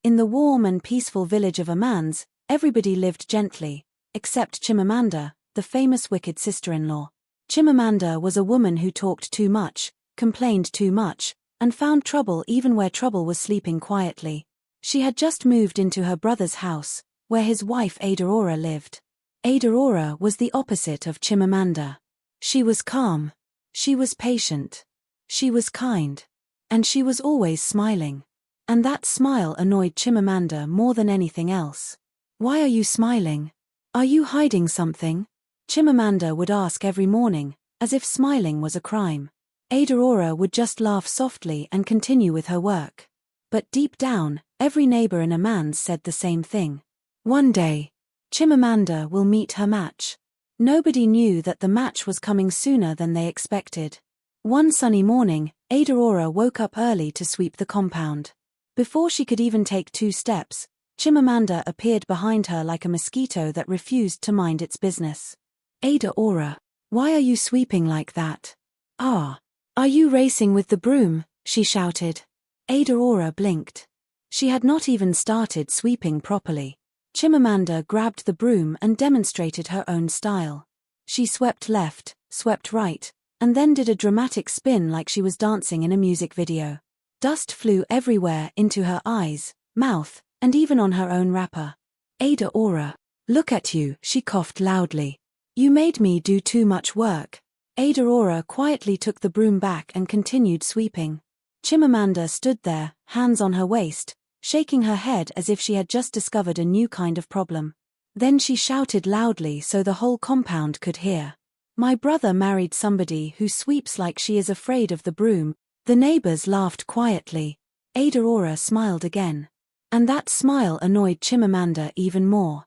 In the warm and peaceful village of Amans, everybody lived gently, except Chimamanda, the famous wicked sister-in-law. Chimamanda was a woman who talked too much, complained too much, and found trouble even where trouble was sleeping quietly. She had just moved into her brother's house, where his wife Adora lived. Adora was the opposite of Chimamanda. She was calm. She was patient. She was kind. And she was always smiling. And that smile annoyed Chimamanda more than anything else. "Why are you smiling? Are you hiding something?" Chimamanda would ask every morning, as if smiling was a crime. Adora would just laugh softly and continue with her work. But deep down, every neighbor in Amans said the same thing. One day, Chimamanda will meet her match. Nobody knew that the match was coming sooner than they expected. One sunny morning, Adora woke up early to sweep the compound. Before she could even take 2 steps, Chimamanda appeared behind her like a mosquito that refused to mind its business. "Adora, why are you sweeping like that? Are you racing with the broom?" she shouted. Adora blinked. She had not even started sweeping properly. Chimamanda grabbed the broom and demonstrated her own style. She swept left, swept right, and then did a dramatic spin like she was dancing in a music video. Dust flew everywhere, into her eyes, mouth, and even on her own wrapper. "Adora, look at you," she coughed loudly. "You made me do too much work." Adora quietly took the broom back and continued sweeping. Chimamanda stood there, hands on her waist, shaking her head as if she had just discovered a new kind of problem. Then she shouted loudly so the whole compound could hear. "My brother married somebody who sweeps like she is afraid of the broom." The neighbors laughed quietly. Adora smiled again. And that smile annoyed Chimamanda even more.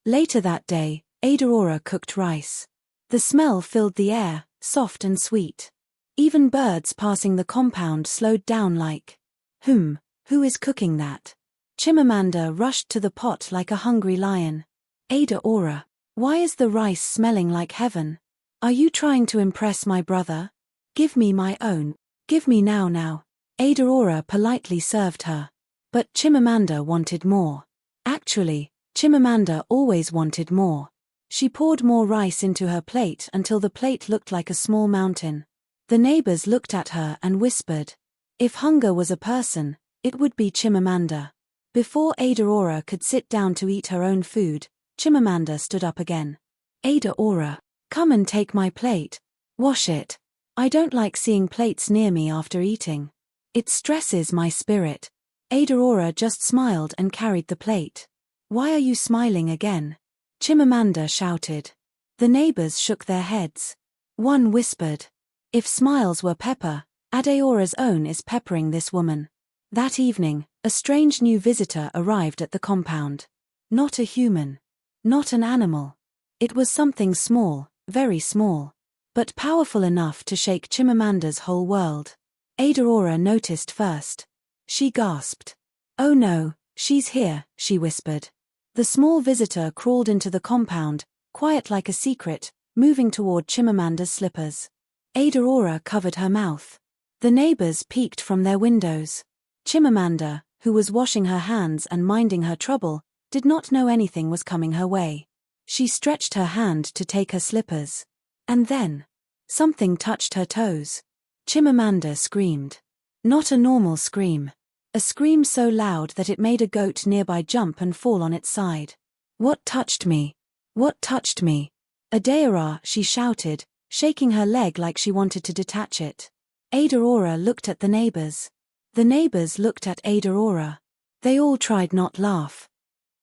Later that day, Adora cooked rice. The smell filled the air, soft and sweet. Even birds passing the compound slowed down like, who is cooking that?" Chimamanda rushed to the pot like a hungry lion. "Adora, why is the rice smelling like heaven? Are you trying to impress my brother? Give me my own. Give me now." Adora politely served her. But Chimamanda wanted more. Actually, Chimamanda always wanted more. She poured more rice into her plate until the plate looked like a small mountain. The neighbors looked at her and whispered, "If hunger was a person, it would be Chimamanda." Before Adora could sit down to eat her own food, Chimamanda stood up again. "Adora, come and take my plate. Wash it. I don't like seeing plates near me after eating. It stresses my spirit." Adora just smiled and carried the plate. "Why are you smiling again?" Chimamanda shouted. The neighbors shook their heads. One whispered, "If smiles were pepper, Adeora's own is peppering this woman." That evening, a strange new visitor arrived at the compound. Not a human. Not an animal. It was something small, very small, but powerful enough to shake Chimamanda's whole world. Adora noticed first. She gasped. "Oh no, she's here," she whispered. The small visitor crawled into the compound, quiet like a secret, moving toward Chimamanda's slippers. Adora covered her mouth. The neighbors peeked from their windows. Chimamanda, who was washing her hands and minding her trouble, did not know anything was coming her way. She stretched her hand to take her slippers. And then, something touched her toes. Chimamanda screamed. Not a normal scream. A scream so loud that it made a goat nearby jump and fall on its side. "What touched me? What touched me?" "Adora," she shouted, shaking her leg like she wanted to detach it. Adora looked at the neighbors. The neighbors looked at Adora. They all tried not laugh.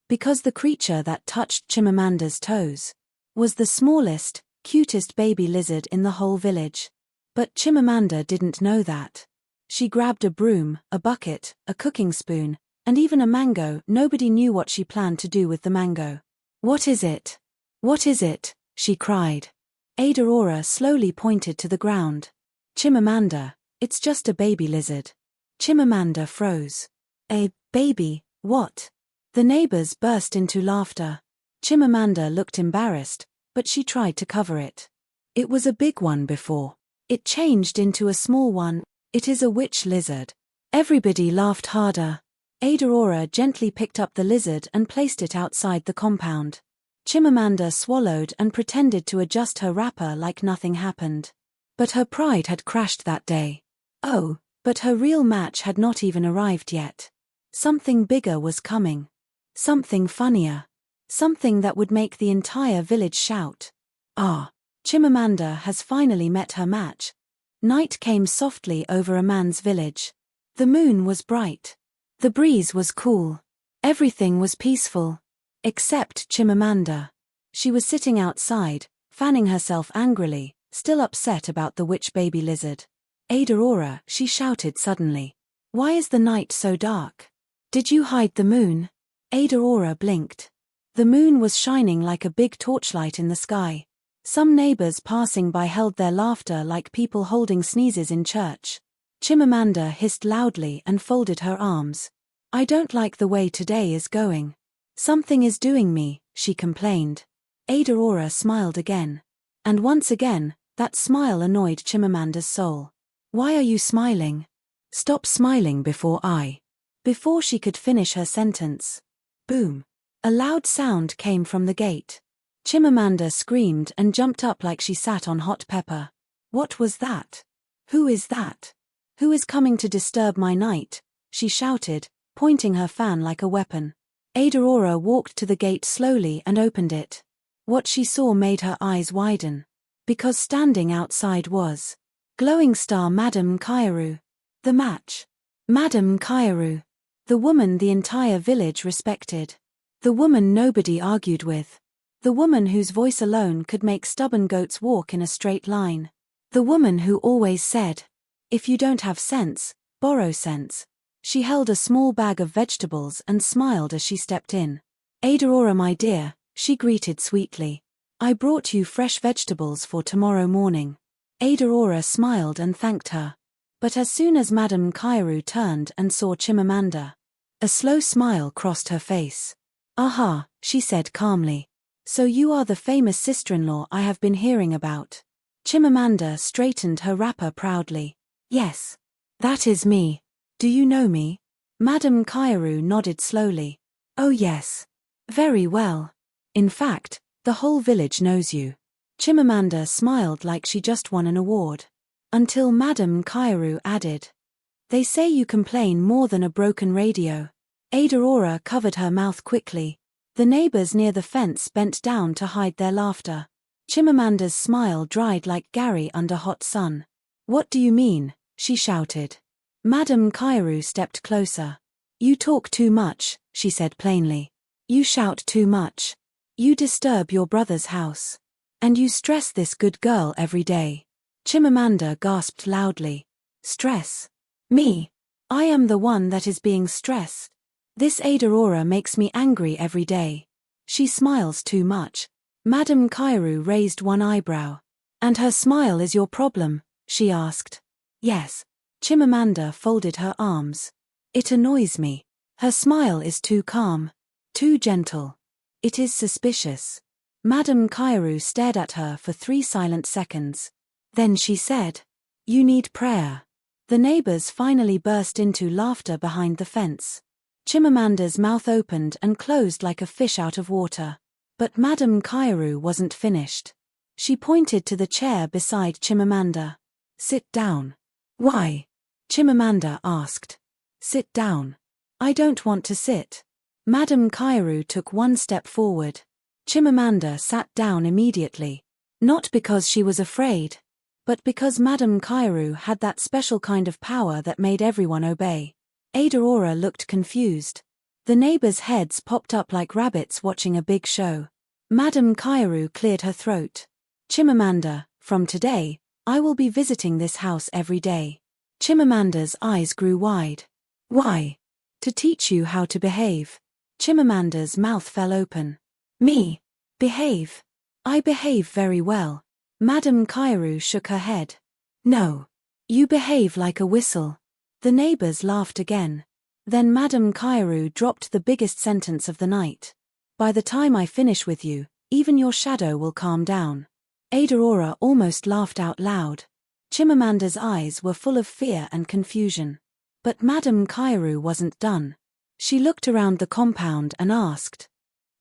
Because the creature that touched Chimamanda's toes was the smallest, cutest baby lizard in the whole village. But Chimamanda didn't know that. She grabbed a broom, a bucket, a cooking spoon, and even a mango. Nobody knew what she planned to do with the mango. "What is it? What is it?" she cried. Adora slowly pointed to the ground. "Chimamanda, it's just a baby lizard." Chimamanda froze. "A baby, what?" The neighbors burst into laughter. Chimamanda looked embarrassed, but she tried to cover it. "It was a big one before. It changed into a small one. It is a witch lizard." Everybody laughed harder. Adora gently picked up the lizard and placed it outside the compound. Chimamanda swallowed and pretended to adjust her wrapper like nothing happened. But her pride had crashed that day. Oh, but her real match had not even arrived yet. Something bigger was coming. Something funnier. Something that would make the entire village shout. Ah! Chimamanda has finally met her match. Night came softly over a man's village. The moon was bright. The breeze was cool. Everything was peaceful. Except Chimamanda. She was sitting outside, fanning herself angrily, still upset about the witch baby lizard. Adora, she shouted suddenly. Why is the night so dark? Did you hide the moon? Adora blinked. The moon was shining like a big torchlight in the sky. Some neighbors passing by held their laughter like people holding sneezes in church. Chimamanda hissed loudly and folded her arms. I don't like the way today is going. Something is doing me, she complained. Adora smiled again. And once again, that smile annoyed Chimamanda's soul. Why are you smiling? Stop smiling Before she could finish her sentence. Boom. A loud sound came from the gate. Chimamanda screamed and jumped up like she sat on hot pepper. What was that? Who is that? Who is coming to disturb my night? She shouted, pointing her fan like a weapon. Adora walked to the gate slowly and opened it. What she saw made her eyes widen. Because standing outside was glowing star Madame Kairu. The match. Madame Kairu. The woman the entire village respected. The woman nobody argued with. The woman whose voice alone could make stubborn goats walk in a straight line. The woman who always said, if you don't have sense, borrow sense. She held a small bag of vegetables and smiled as she stepped in. Adora, my dear, she greeted sweetly. I brought you fresh vegetables for tomorrow morning. Adora smiled and thanked her. But as soon as Madame Kairu turned and saw Chimamanda, a slow smile crossed her face. Aha, she said calmly. So you are the famous sister-in-law I have been hearing about. Chimamanda straightened her wrapper proudly. Yes. That is me. Do you know me? Madame Kairu nodded slowly. Oh yes. Very well. In fact, the whole village knows you. Chimamanda smiled like she just won an award. Until Madame Kairu added. They say you complain more than a broken radio. Adora covered her mouth quickly. The neighbors near the fence bent down to hide their laughter. Chimamanda's smile dried like Gary under hot sun. What do you mean? She shouted. Madame Kairu stepped closer. You talk too much, she said plainly. You shout too much. You disturb your brother's house. And you stress this good girl every day. Chimamanda gasped loudly. Stress? Me? I am the one that is being stressed. This Adora makes me angry every day. She smiles too much. Madame Kairu raised one eyebrow. And her smile is your problem? She asked. Yes. Chimamanda folded her arms. It annoys me. Her smile is too calm. Too gentle. It is suspicious. Madame Kairu stared at her for 3 silent seconds. Then she said, you need prayer. The neighbors finally burst into laughter behind the fence. Chimamanda's mouth opened and closed like a fish out of water. But Madame Kairu wasn't finished. She pointed to the chair beside Chimamanda. Sit down. Why? Chimamanda asked. Sit down. I don't want to sit. Madame Kairu took one step forward. Chimamanda sat down immediately. Not because she was afraid, but because Madame Kairu had that special kind of power that made everyone obey. Adora looked confused. The neighbors' heads popped up like rabbits watching a big show. Madame Kairu cleared her throat. Chimamanda, from today, I will be visiting this house every day. Chimamanda's eyes grew wide. Why? To teach you how to behave. Chimamanda's mouth fell open. Me? Behave? I behave very well. Madame Kairu shook her head. No. You behave like a whistle. The neighbors laughed again. Then Madame Kairu dropped the biggest sentence of the night. By the time I finish with you, even your shadow will calm down. Adora almost laughed out loud. Chimamanda's eyes were full of fear and confusion. But Madame Kairu wasn't done. She looked around the compound and asked,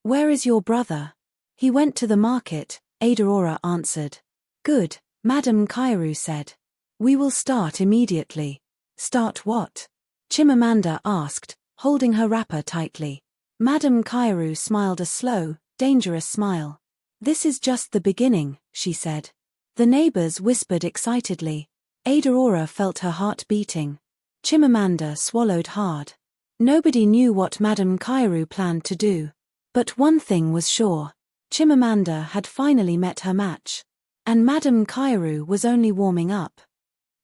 "Where is your brother?" "He went to the market," Adora answered. "Good," Madame Kairu said. "We will start immediately." "Start what?" Chimamanda asked, holding her wrapper tightly. Madame Kairu smiled a slow, dangerous smile. "This is just the beginning," she said. The neighbors whispered excitedly. Adora felt her heart beating. Chimamanda swallowed hard. Nobody knew what Madame Kairu planned to do. But one thing was sure. Chimamanda had finally met her match. And Madame Kairu was only warming up.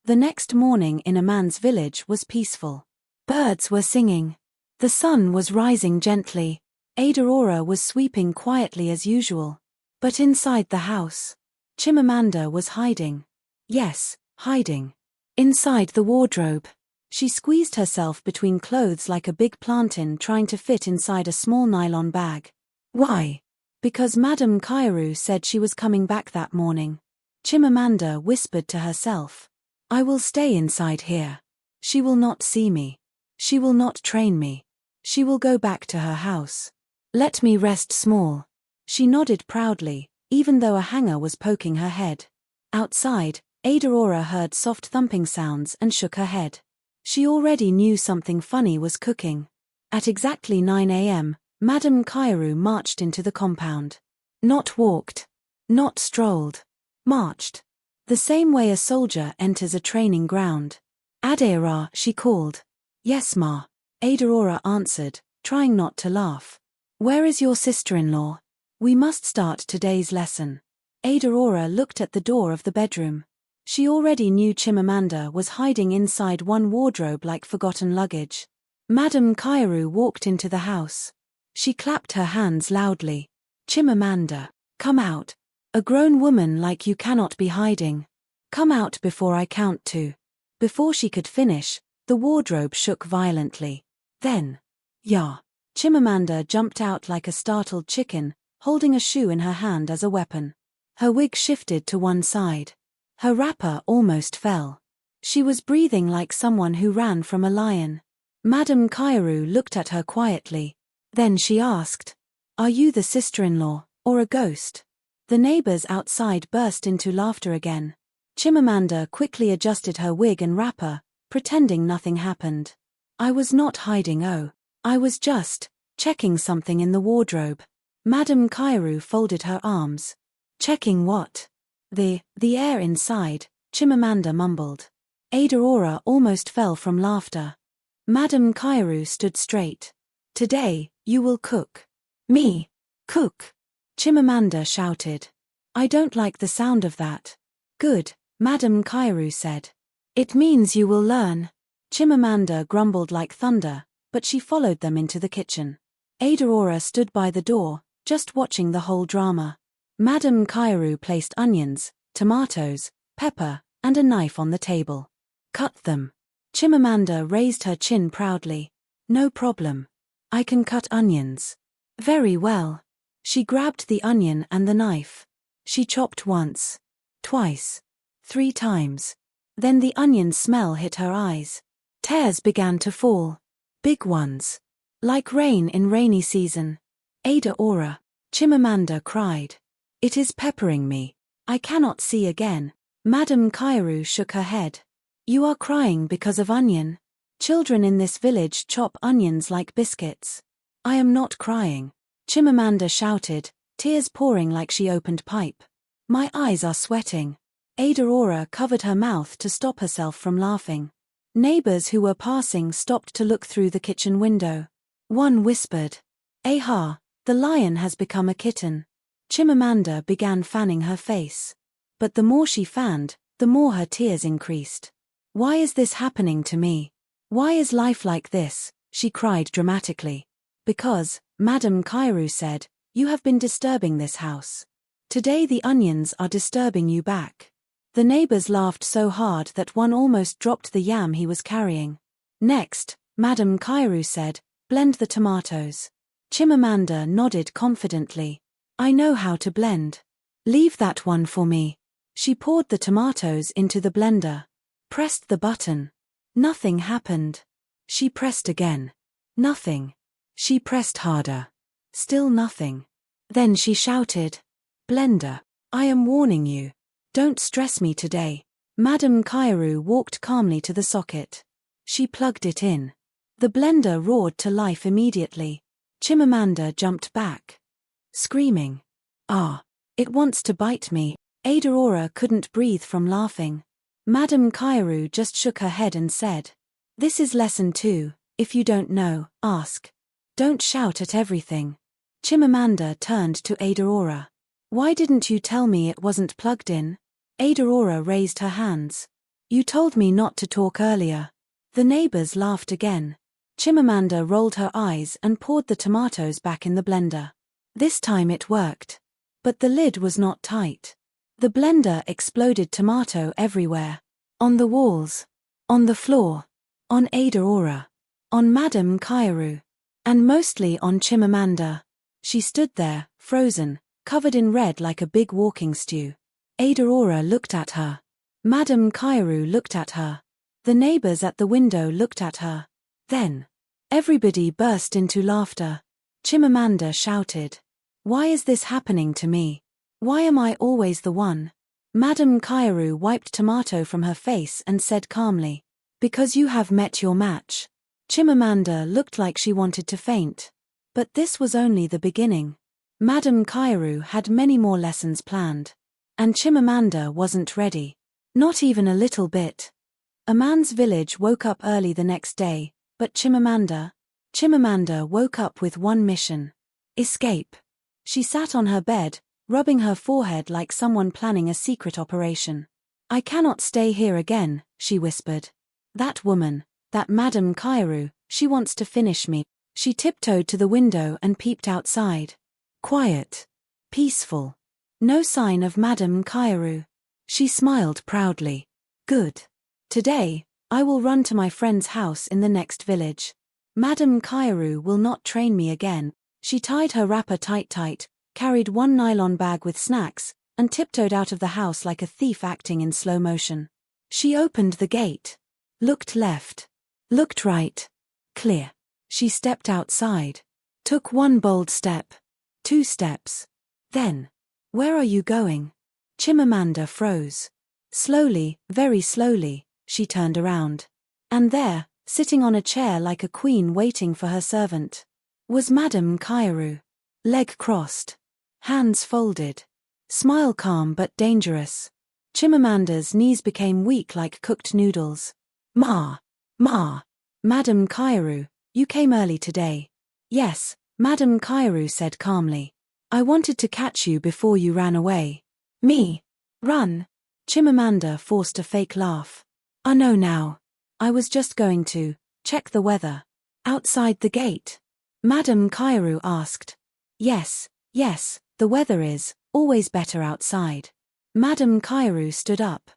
The next morning in a man's village was peaceful. Birds were singing. The sun was rising gently. Adora was sweeping quietly as usual. But inside the house, Chimamanda was hiding. Yes, hiding. Inside the wardrobe. She squeezed herself between clothes like a big plantain trying to fit inside a small nylon bag. Why? Because Madame Kairu said she was coming back that morning. Chimamanda whispered to herself. "I will stay inside here. She will not see me. She will not train me. She will go back to her house. Let me rest small." She nodded proudly, even though a hanger was poking her head. Outside, Adora heard soft thumping sounds and shook her head. She already knew something funny was cooking. At exactly 9 a.m., Madame Kairu marched into the compound. Not walked. Not strolled. Marched. The same way a soldier enters a training ground. "Adora," she called. "Yes, ma," Adora answered, trying not to laugh. "Where is your sister-in-law? We must start today's lesson." Adora looked at the door of the bedroom. She already knew Chimamanda was hiding inside one wardrobe like forgotten luggage. Madame Kairu walked into the house. She clapped her hands loudly. "Chimamanda, come out. A grown woman like you cannot be hiding. Come out before I count 2. Before she could finish, the wardrobe shook violently. Then, "Yeah." Chimamanda jumped out like a startled chicken, holding a shoe in her hand as a weapon. Her wig shifted to one side. Her wrapper almost fell. She was breathing like someone who ran from a lion. Madame Kairu looked at her quietly. Then she asked, "Are you the sister-in-law, or a ghost?" The neighbors outside burst into laughter again. Chimamanda quickly adjusted her wig and wrapper, pretending nothing happened. "I was not hiding, oh. I was just checking something in the wardrobe." Madame Kairu folded her arms. "Checking what?" The air inside," Chimamanda mumbled. Adora almost fell from laughter. Madame Kairu stood straight. "Today, you will cook." "Me? Cook?" Chimamanda shouted. "I don't like the sound of that." "Good," Madame Kairu said. "It means you will learn." Chimamanda grumbled like thunder, but she followed them into the kitchen. Adora stood by the door, just watching the whole drama. Madame Kairu placed onions, tomatoes, pepper, and a knife on the table. "Cut them." Chimamanda raised her chin proudly. "No problem. I can cut onions." "Very well." She grabbed the onion and the knife. She chopped once, twice, 3 times. Then the onion smell hit her eyes. Tears began to fall. Big ones. Like rain in rainy season. "Adora," Chimamanda cried. "It is peppering me. I cannot see again." Madame Kairu shook her head. "You are crying because of onion. Children in this village chop onions like biscuits." "I am not crying," Chimamanda shouted, tears pouring like she opened pipe. "My eyes are sweating." Adora covered her mouth to stop herself from laughing. Neighbors who were passing stopped to look through the kitchen window. One whispered, "Aha, the lion has become a kitten." Chimamanda began fanning her face. But the more she fanned, the more her tears increased. "Why is this happening to me? Why is life like this?" she cried dramatically. "Because," Madame Kairu said, "you have been disturbing this house. Today the onions are disturbing you back." The neighbors laughed so hard that one almost dropped the yam he was carrying. "Next," Madame Kairu said, "blend the tomatoes." Chimamanda nodded confidently. "I know how to blend." "Leave that one for me." She poured the tomatoes into the blender. Pressed the button. Nothing happened. She pressed again. Nothing. She pressed harder. Still nothing. Then she shouted, "Blender, I am warning you. Don't stress me today." Madame Kairu walked calmly to the socket. She plugged it in. The blender roared to life immediately. Chimamanda jumped back, screaming, "Ah! It wants to bite me." Adora couldn't breathe from laughing. Madame Kairu just shook her head and said, "This is lesson 2, if you don't know, ask. Don't shout at everything." Chimamanda turned to Adora. "Why didn't you tell me it wasn't plugged in?" Adora raised her hands. "You told me not to talk earlier." The neighbors laughed again. Chimamanda rolled her eyes and poured the tomatoes back in the blender. This time it worked. But the lid was not tight. The blender exploded tomato everywhere. On the walls. On the floor. On Adora. On Madame Kairu. And mostly on Chimamanda. She stood there, frozen, covered in red like a big walking stew. Adora looked at her. Madame Kairu looked at her. The neighbors at the window looked at her. Then, everybody burst into laughter. Chimamanda shouted, "Why is this happening to me? Why am I always the one?" Madame Kairu wiped tomato from her face and said calmly, "Because you have met your match." Chimamanda looked like she wanted to faint. But this was only the beginning. Madame Kairu had many more lessons planned. And Chimamanda wasn't ready. Not even a little bit. A man's village woke up early the next day, but Chimamanda woke up with one mission. Escape. She sat on her bed, rubbing her forehead like someone planning a secret operation. "I cannot stay here again," she whispered. "That woman, that Madame Kairu, she wants to finish me." She tiptoed to the window and peeped outside. Quiet. Peaceful. No sign of Madame Kairu. She smiled proudly. "Good. Today, I will run to my friend's house in the next village. Madame Kairu will not train me again." She tied her wrapper tight, carried one nylon bag with snacks, and tiptoed out of the house like a thief acting in slow motion. She opened the gate. Looked left. Looked right. Clear. She stepped outside. Took one bold step. 2 steps. Then, "Where are you going?" Chimamanda froze. Slowly, very slowly, she turned around. And there, sitting on a chair like a queen waiting for her servant, was Madame Kairu. Leg crossed. Hands folded. Smile calm but dangerous. Chimamanda's knees became weak like cooked noodles. "Ma! Ma! Madame Kairu, you came early today." "Yes," Madame Kairu said calmly. "I wanted to catch you before you ran away." "Me? Run?" Chimamanda forced a fake laugh. "I know now. I was just going to check the weather." "Outside the gate?" Madame Kairu asked. Yes, the weather is always better outside." Madame Kairu stood up.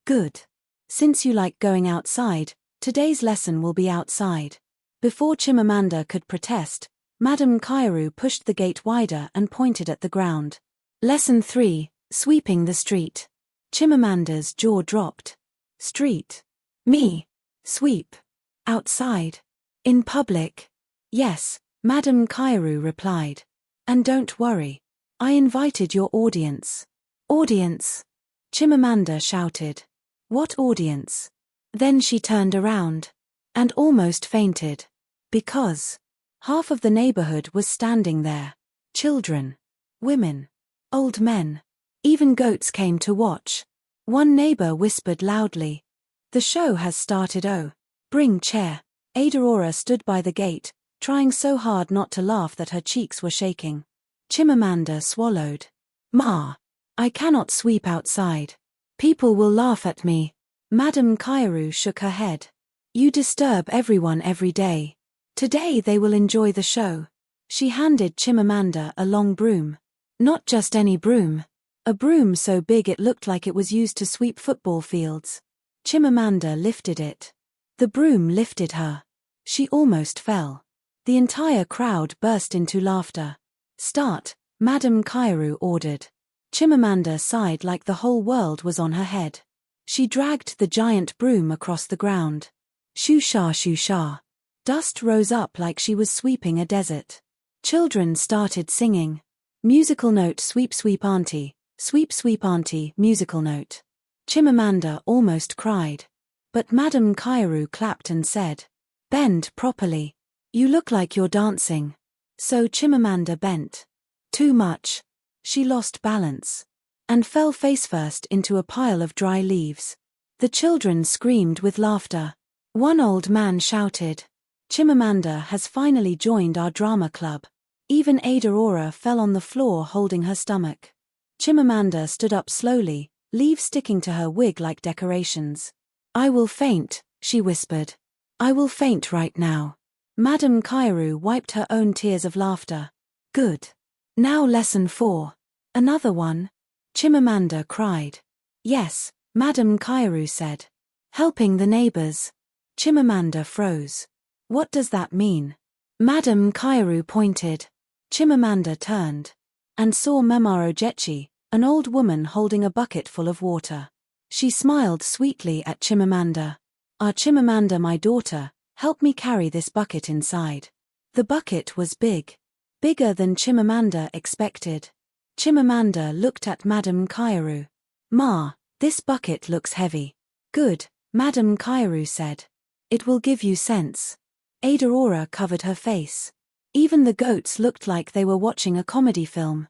"Good. Since you like going outside, today's lesson will be outside." Before Chimamanda could protest, Madame Kairu pushed the gate wider and pointed at the ground. Lesson 3, Sweeping the Street. Chimamanda's jaw dropped. "Street? Me? Sweep? Outside? In public?" "Yes," Madame Kairu replied. "And don't worry. I invited your audience." "Audience?" Chimamanda shouted. "What audience?" Then she turned around. And almost fainted. Because half of the neighborhood was standing there. Children. Women. Old men. Even goats came to watch. One neighbor whispered loudly, "The show has started. Oh. Bring chair." Adora stood by the gate, trying so hard not to laugh that her cheeks were shaking. Chimamanda swallowed. "Ma! I cannot sweep outside. People will laugh at me." Madame Kairu shook her head. "You disturb everyone every day. Today they will enjoy the show." She handed Chimamanda a long broom. Not just any broom. A broom so big it looked like it was used to sweep football fields. Chimamanda lifted it. The broom lifted her. She almost fell. The entire crowd burst into laughter. "Start," Madame Kairu ordered. Chimamanda sighed like the whole world was on her head. She dragged the giant broom across the ground. Shoo-sha, shoo-sha. Dust rose up like she was sweeping a desert. Children started singing. Musical note, sweep sweep auntie, musical note. Chimamanda almost cried. But Madame Kairu clapped and said, "Bend properly. You look like you're dancing." So Chimamanda bent. Too much. She lost balance. And fell face-first into a pile of dry leaves. The children screamed with laughter. One old man shouted, "Chimamanda has finally joined our drama club." Even Adora fell on the floor holding her stomach. Chimamanda stood up slowly, leaves sticking to her wig like decorations. "I will faint," she whispered. "I will faint right now." Madame Kairu wiped her own tears of laughter. "Good. Now lesson 4. Another one?" Chimamanda cried. "Yes," Madame Kairu said. "Helping the neighbors." Chimamanda froze. "What does that mean?" Madame Kairu pointed. Chimamanda turned. And saw Mama Ojechi, an old woman holding a bucket full of water. She smiled sweetly at Chimamanda. "Ah, Chimamanda, my daughter, help me carry this bucket inside." The bucket was big. Bigger than Chimamanda expected. Chimamanda looked at Madame Kairu. "Ma, this bucket looks heavy." "Good," Madame Kairu said. "It will give you sense." Adora covered her face. Even the goats looked like they were watching a comedy film.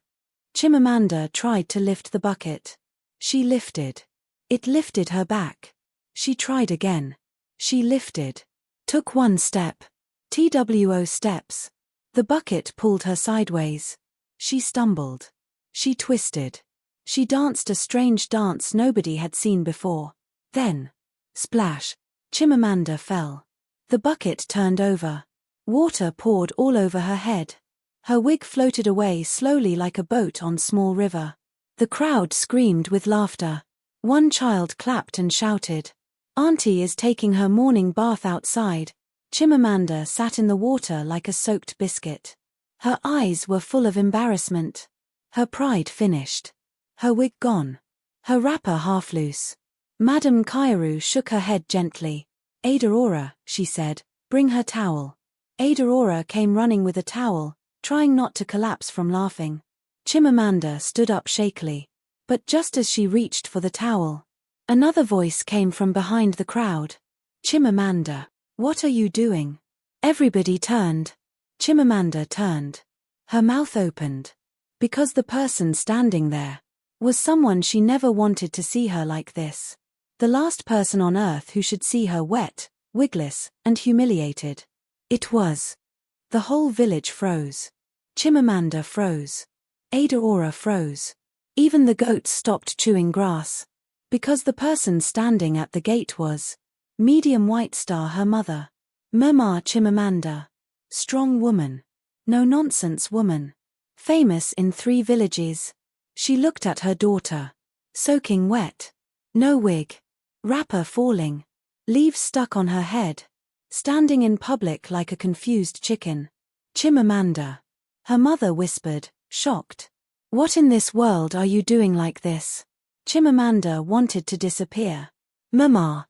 Chimamanda tried to lift the bucket. She lifted. It lifted her back. She tried again. She lifted. Took one step. TWO steps. The bucket pulled her sideways. She stumbled. She twisted. She danced a strange dance nobody had seen before. Then, splash, Chimamanda fell. The bucket turned over. Water poured all over her head. Her wig floated away slowly like a boat on small river. The crowd screamed with laughter. One child clapped and shouted, "Auntie is taking her morning bath outside." Chimamanda sat in the water like a soaked biscuit. Her eyes were full of embarrassment. Her pride finished. Her wig gone. Her wrapper half loose. Madame Kairu shook her head gently. "Adora," she said, "bring her towel." Adora came running with a towel, trying not to collapse from laughing. Chimamanda stood up shakily. But just as she reached for the towel, another voice came from behind the crowd. "Chimamanda, what are you doing?" Everybody turned. Chimamanda turned. Her mouth opened. Because the person standing there was someone she never wanted to see her like this. The last person on earth who should see her wet, wigless, and humiliated. It was. The whole village froze. Chimamanda froze. Adora froze. Even the goats stopped chewing grass. Because the person standing at the gate was Medium White Star, her mother. Mama Chimamanda. Strong woman. No-nonsense woman. Famous in 3 villages. She looked at her daughter. Soaking wet. No wig. Wrapper falling. Leaves stuck on her head. Standing in public like a confused chicken. "Chimamanda." Her mother whispered, shocked. "What in this world are you doing like this?" Chimamanda wanted to disappear. Mama,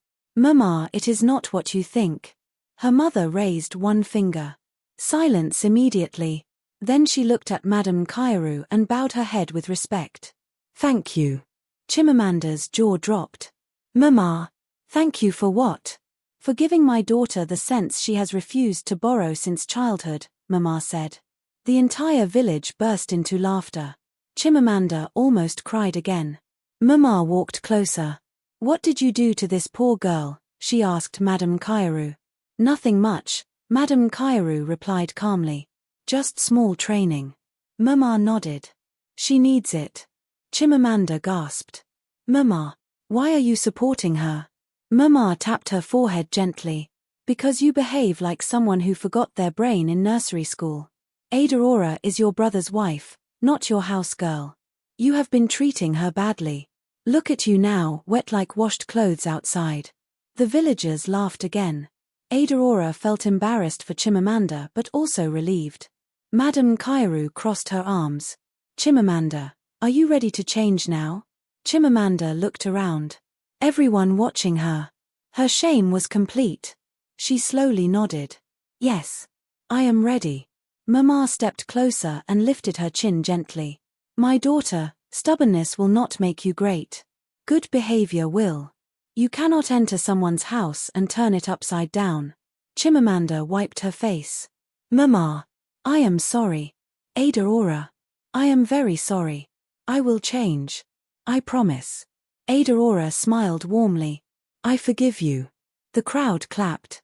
it is not what you think." Her mother raised one finger. Silence immediately. Then she looked at Madame Kairu and bowed her head with respect. "Thank you." Chimamanda's jaw dropped. "Mama, thank you for what?" "For giving my daughter the sense she has refused to borrow since childhood," Mama said. The entire village burst into laughter. Chimamanda almost cried again. Mama walked closer. "What did you do to this poor girl?" she asked Madame Kairu. "Nothing much," Madame Kairu replied calmly. "Just small training." Mama nodded. "She needs it." Chimamanda gasped. "Mama, why are you supporting her?" Mama tapped her forehead gently. "Because you behave like someone who forgot their brain in nursery school. Adora is your brother's wife, not your house girl. You have been treating her badly. Look at you now, wet like washed clothes outside." The villagers laughed again. Adora felt embarrassed for Chimamanda but also relieved. Madame Kairu crossed her arms. "Chimamanda, are you ready to change now?" Chimamanda looked around. Everyone watching her. Her shame was complete. She slowly nodded. Yes. I am ready. Mama stepped closer and lifted her chin gently. My daughter, stubbornness will not make you great. Good behavior will. You cannot enter someone's house and turn it upside down. Chimamanda wiped her face. Mama. I am sorry. Adora. I am very sorry. I will change. I promise. Adora smiled warmly. I forgive you. The crowd clapped.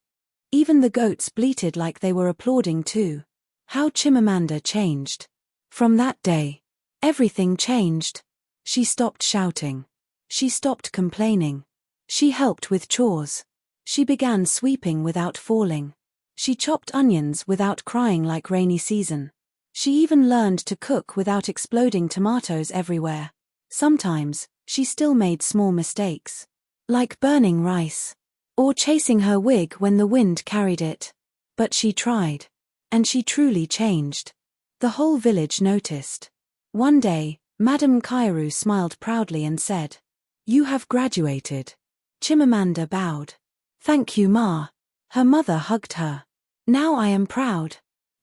Even the goats bleated like they were applauding too. How Chimamanda changed. From that day, everything changed. She stopped shouting. She stopped complaining. She helped with chores. She began sweeping without falling. She chopped onions without crying like rainy season. She even learned to cook without exploding tomatoes everywhere. Sometimes, she still made small mistakes. Like burning rice. Or chasing her wig when the wind carried it. But she tried. And she truly changed. The whole village noticed. One day, Madame Kairu smiled proudly and said, "You have graduated." Chimamanda bowed. "Thank you, Ma." Her mother hugged her. "Now I am proud."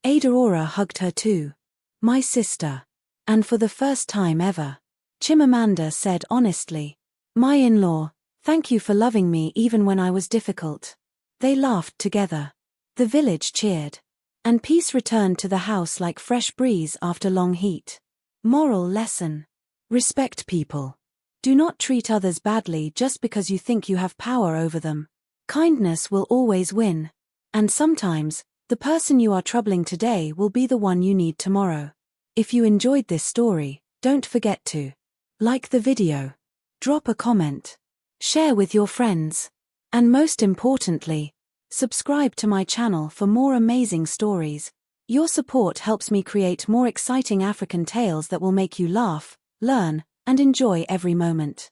Adora hugged her too. "My sister." And for the first time ever, Chimamanda said honestly, "My in-law, thank you for loving me even when I was difficult." They laughed together. The village cheered. And peace returned to the house like fresh breeze after long heat. Moral lesson. Respect people. Do not treat others badly just because you think you have power over them. Kindness will always win. And sometimes, the person you are troubling today will be the one you need tomorrow. If you enjoyed this story, don't forget to like the video, drop a comment, share with your friends, and most importantly, subscribe to my channel for more amazing stories. Your support helps me create more exciting African tales that will make you laugh, learn, and enjoy every moment.